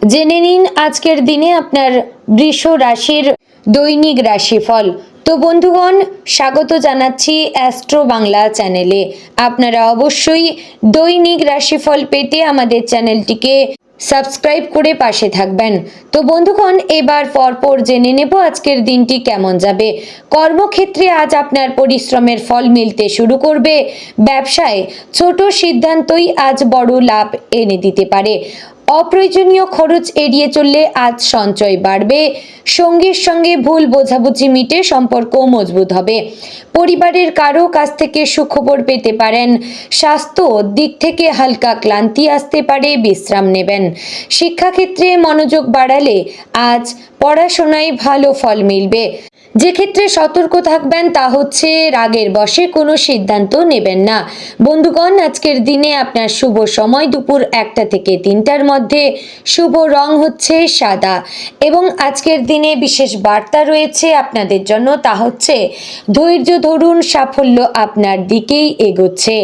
জেনে নিন আজকের দিনে আপনার বৃষ রাশির দৈনিক রাশিফল। তো বন্ধুগণ, স্বাগত জানাচ্ছি অ্যাস্ট্রো বাংলা চ্যানেলে। আপনারা অবশ্যই দৈনিক রাশিফল পেতে আমাদের চ্যানেলটিকে সাবস্ক্রাইব করে পাশে থাকবেন। তো বন্ধুগণ, এবার পরপর জেনে নেব আজকের দিনটি কেমন যাবে। কর্মক্ষেত্রে আজ আপনার পরিশ্রমের ফল মিলতে শুরু করবে। ব্যবসায় ছোট সিদ্ধান্তই আজ বড় লাভ এনে দিতে পারে। অপ্রয়োজনীয় খরচ এড়িয়ে চললে আজ সঞ্চয় বাড়বে। সঙ্গীর সঙ্গে ভুল বোঝাবুঝি মিটে সম্পর্ক মজবুত হবে। পরিবারের কারো কাছ থেকে সুখবর পেতে পারেন। স্বাস্থ্য দিক থেকে হালকা ক্লান্তি আসতে পারে, বিশ্রাম নেবেন। শিক্ষাক্ষেত্রে মনোযোগ বাড়ালে আজ পড়াশোনায় ভালো ফল মিলবে। যে ক্ষেত্রে সতর্ক থাকবেন তা হচ্ছে রাগের বশে কোনো সিদ্ধান্ত নেবেন না। বন্ধুগণ, আজকের দিনে আপনার শুভ সময় দুপুর 1টা থেকে 3টার মধ্যে। শুভ রং হচ্ছে সাদা এবং আজকের দিনে বিশেষ বার্তা রয়েছে আপনাদের জন্য, তা হচ্ছে ধৈর্য ধরুন, সাফল্য আপনার দিকেই এগোচ্ছে।